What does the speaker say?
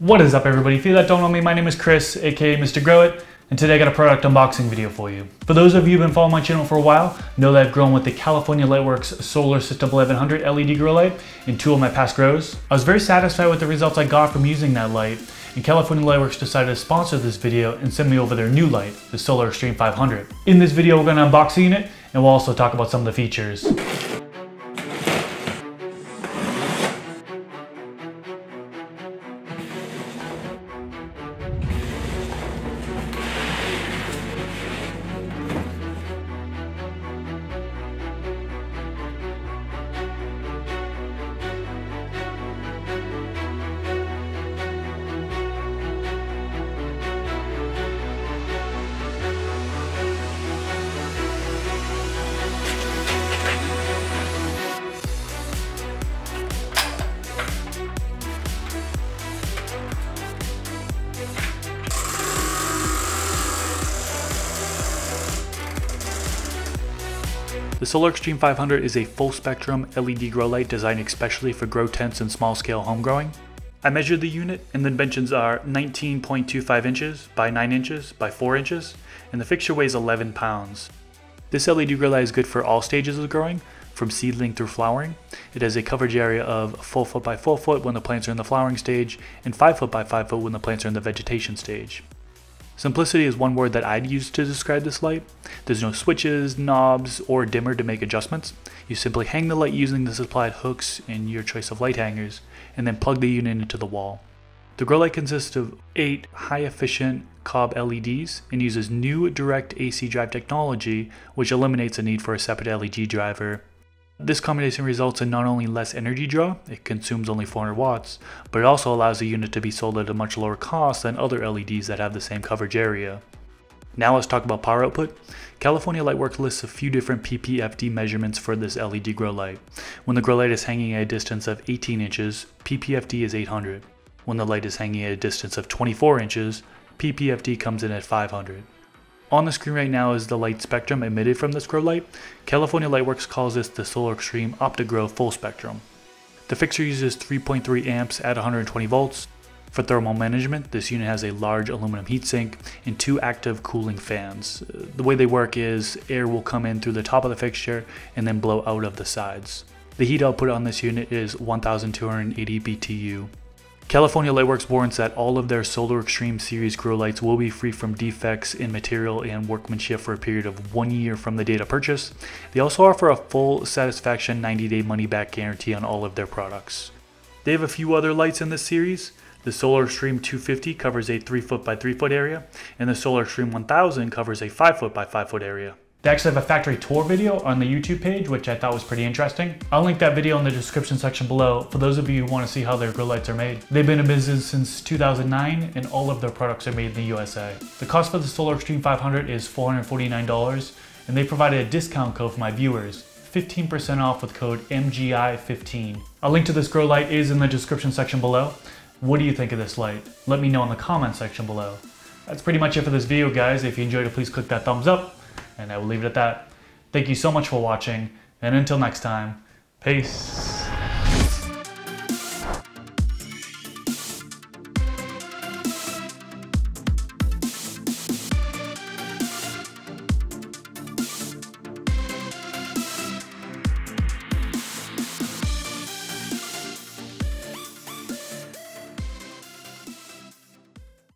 What is up, everybody? For you that don't know me, my name is Chris, aka Mr. Grow It, and today I got a product unboxing video for you. For those of you who've been following my channel for a while, know that I've grown with the California Lightworks Solar System 1100 LED grow light in 2 of my past grows. I was very satisfied with the results I got from using that light, and California Lightworks decided to sponsor this video and send me over their new light, the SolarXtreme 500. In this video, we're going to unbox the unit, and we'll also talk about some of the features. The SolarXtreme 500 is a full spectrum LED grow light designed especially for grow tents and small scale home growing. I measured the unit and the dimensions are 19.25 inches by 9 inches by 4 inches, and the fixture weighs 11 pounds. This LED grow light is good for all stages of growing, from seedling through flowering. It has a coverage area of 4 foot by 4 foot when the plants are in the flowering stage, and 5 foot by 5 foot when the plants are in the vegetation stage. Simplicity is one word that I'd use to describe this light. There's no switches, knobs, or dimmer to make adjustments. You simply hang the light using the supplied hooks in your choice of light hangers, and then plug the unit into the wall. The grow light consists of 8 high-efficient cob LEDs and uses new direct AC drive technology, which eliminates the need for a separate LED driver. This combination results in not only less energy draw, it consumes only 400 watts, but it also allows the unit to be sold at a much lower cost than other LEDs that have the same coverage area. Now let's talk about power output. California Lightworks lists a few different PPFD measurements for this LED grow light. When the grow light is hanging at a distance of 18 inches, PPFD is 800. When the light is hanging at a distance of 24 inches, PPFD comes in at 500. On the screen right now is the light spectrum emitted from this grow light. California Lightworks calls this the SolarXtreme OptiGrow Full Spectrum. The fixture uses 3.3 amps at 120 volts. For thermal management, this unit has a large aluminum heatsink and 2 active cooling fans. The way they work is air will come in through the top of the fixture and then blow out of the sides. The heat output on this unit is 1280 BTU. California Lightworks warrants that all of their SolarXtreme series grow lights will be free from defects in material and workmanship for a period of 1 year from the date of purchase. They also offer a full satisfaction 90-day money-back guarantee on all of their products. They have a few other lights in this series. The SolarXtreme 250 covers a 3 foot by 3 foot area, and the SolarXtreme 1000 covers a 5 foot by 5 foot area. They actually have a factory tour video on the YouTube page, which I thought was pretty interesting. I'll link that video in the description section below for those of you who want to see how their grow lights are made. They've been in business since 2009 and all of their products are made in the USA. The cost for the SolarXtreme 500 is $449, and they provided a discount code for my viewers, 15% off with code MGI15. A link to this grow light is in the description section below. What do you think of this light? Let me know in the comment section below. That's pretty much it for this video, guys. If you enjoyed it, please click that thumbs up. And I will leave it at that. Thank you so much for watching, and until next time, peace.